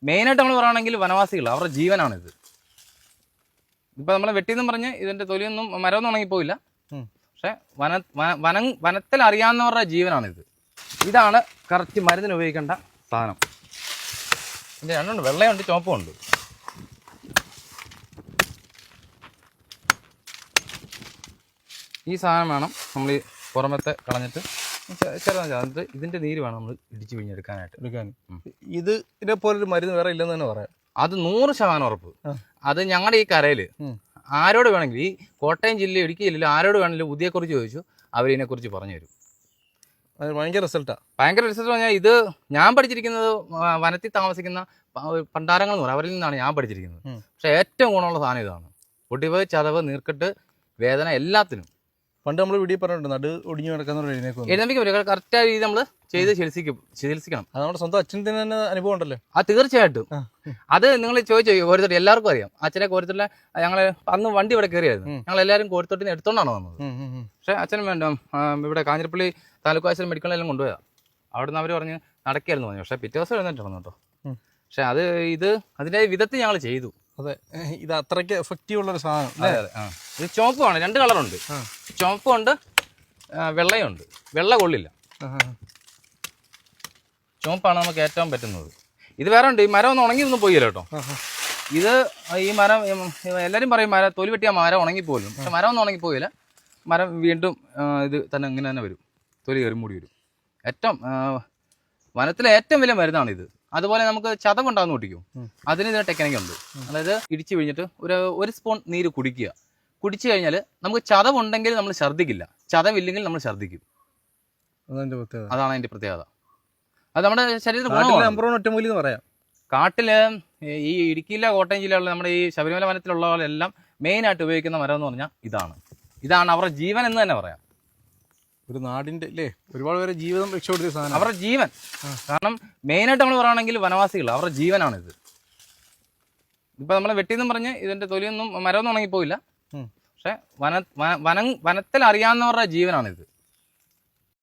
മെയിനായിട്ട് നമ്മൾ പറയുകയാണെങ്കിൽ വനവാസികൾ അവരുടെ ജീവനാണിത്. ഇപ്പം നമ്മൾ വെട്ടിയെന്നും പറഞ്ഞ് ഇതിൻ്റെ തൊലിയൊന്നും മരമൊന്നും ഉണങ്ങിപ്പോയില്ല. പക്ഷെ വനത്തിൽ അറിയാവുന്നവരുടെ ജീവനാണിത്. ഇതാണ് കറക്റ്റ് മരുന്നിന് ഉപയോഗിക്കേണ്ട സാധനം. ഇതിൻ്റെ രണ്ടുണ്ട്, വെള്ളയുണ്ട് ചുവപ്പുണ്ട്. ഈ സാധനം വേണം നമ്മൾ ഈ പുറമത്തെ കളഞ്ഞിട്ട് ചെറുതായിട്ട് ഇതിൻ്റെ നീര് വേണം നമ്മൾ ഇടിച്ച് പിഴിഞ്ഞെടുക്കാനായിട്ട്. ഇതിനെ പോലൊരു മരുന്ന് വേറെ ഇല്ലെന്ന് തന്നെ പറയാം. അത് 100% ഉറപ്പ്. അത് ഞങ്ങളുടെ ഈ കരയിൽ ആരോട് വേണമെങ്കിലും, ഈ കോട്ടയം ജില്ലയിൽ ഇടുക്കി ജില്ലയിൽ ആരോട് വേണമെങ്കിലും ഉദയയെക്കുറിച്ച് ചോദിച്ചു, അവരിതിനെക്കുറിച്ച് പറഞ്ഞു തരും. അത് ഭയങ്കര റിസൾട്ടാണ്. ഭയങ്കര റിസൾട്ട് പറഞ്ഞാൽ ഇത് ഞാൻ പഠിച്ചിരിക്കുന്നത് വനത്തിൽ താമസിക്കുന്ന പണ്ടാരങ്ങൾ എന്ന് പറയും, അവരിൽ നിന്നാണ് ഞാൻ പഠിച്ചിരിക്കുന്നത്. പക്ഷെ ഏറ്റവും ഗുണമുള്ള സാധനം ഇതാണ്. ഒടിവ്, ചതവ്, നീർക്കെട്ട്, വേദന എല്ലാത്തിനും. പണ്ട് നമ്മൾ വീഡിയോ പറഞ്ഞിട്ടുണ്ട്, നടു ഒടിഞ്ഞു കിടക്കുന്ന എഴുന്നേൽപ്പിക്കും. കറക്റ്റായ രീതി നമ്മൾ ചെയ്ത് ചികിത്സിക്കണം. അത് നമ്മുടെ സ്വന്തം അച്ഛൻ തന്നെ അനുഭവം ഉണ്ടല്ലോ. തീർച്ചയായിട്ടും. അത് നിങ്ങൾ ചോദിച്ചു കോരിത്തൊട്ടി എല്ലാവർക്കും അറിയാം. അച്ഛനെ കോരിത്തൊട്ടിലെ ഞങ്ങൾ അന്ന് വണ്ടി ഇവിടെ കയറിയായിരുന്നു. ഞങ്ങൾ എല്ലാവരും കോരിത്തൊട്ടിന് എടുത്തോണ്ടാണ് വന്നത്. പക്ഷെ അച്ഛനും വേണ്ട ഇവിടെ കാഞ്ഞിരപ്പള്ളി താലൂക്ക് ആശുപത്രി മെഡിക്കലെല്ലാം കൊണ്ടുപോയതാണ്. അവിടുന്ന് അവർ പറഞ്ഞ് നടക്കായിരുന്നു പറഞ്ഞു. പക്ഷേ പിറ്റേ ദിവസം എഴുന്നേറ്റാണ് കേട്ടോ. പക്ഷെ അതിൻ്റെ വിധത്തിൽ ഞങ്ങൾ ചെയ്തു. അതെ, ഇത് അത്രയ്ക്ക് എഫക്റ്റീവ് ഉള്ളൊരു സാധനം. അതെ അതെ. ഇത് ചുവപ്പുമാണ്, 2 കളറുണ്ട്. ചുവപ്പുണ്ട്, വെള്ളയുണ്ട്. വെള്ള കൊള്ളില്ല, ചുവപ്പാണ് നമുക്ക് ഏറ്റവും പറ്റുന്നത്. ഇത് വേറെ ഉണ്ട്. ഈ മരം ഒന്നും ഉണങ്ങിയൊന്നും പോയില്ല കേട്ടോ. ഇത് ഈ മരം എല്ലാവരും പറയും തൊലി വെട്ടിയാൽ മരം ഉണങ്ങിപ്പോലും. പക്ഷെ മരം ഒന്നും ഉണങ്ങിപ്പോയില്ല. മരം വീണ്ടും ഇത് തന്നെ ഇങ്ങനെ തന്നെ വരും, തൊലി കയറി മൂടി വരും. വനത്തിലെ ഏറ്റവും വലിയ മരുന്നാണിത്. അതുപോലെ നമുക്ക് ചതവുണ്ടാകുന്ന കുട്ടിക്കും അതിന് ഇതിന് ടെക്നിക്കുണ്ട്. അതായത് ഇടിച്ച് പിഴിഞ്ഞിട്ട് ഒരു സ്പൂൺ നീര് കുടിച്ചു കഴിഞ്ഞാൽ നമുക്ക് ചതവുണ്ടെങ്കിൽ നമ്മൾ ഛർദ്ദിക്കില്ല, ചതവില്ലെങ്കിൽ നമ്മൾ ഛർദ്ദിക്കും. അതാണ് അതിൻ്റെ പ്രത്യേകത. അത് നമ്മുടെ ശരീരത്തിൽ ഒറ്റമൂലി പറയാം. കാട്ടില് ഈ ഇടുക്കിയിലെ കോട്ടയം ജില്ലകളിൽ നമ്മുടെ ഈ ശബരിമല വനത്തിലുള്ളവരെല്ലാം മെയിനായിട്ട് ഉപയോഗിക്കുന്ന മരം എന്ന് പറഞ്ഞാൽ ഇതാണ് അവരുടെ ജീവൻ എന്ന് തന്നെ പറയാം. ഒരു നാടിൻ്റെ അല്ലേ, ഒരുപാട് പേരെ ജീവിതം രക്ഷപ്പെടുത്തിയ സാധനം അവരുടെ ജീവൻ. കാരണം മെയിനായിട്ട് നമ്മൾ പറയുകയാണെങ്കിൽ വനവാസികൾ അവരുടെ ജീവനാണിത്. ഇപ്പം നമ്മൾ വെട്ടിയെന്നും പറഞ്ഞ് ഇതിൻ്റെ തൊലിയൊന്നും മരമൊന്നും ഉണങ്ങിപ്പോയില്ല. പക്ഷെ വനത്തിൽ അറിയാവുന്നവരുടെ ജീവനാണിത്.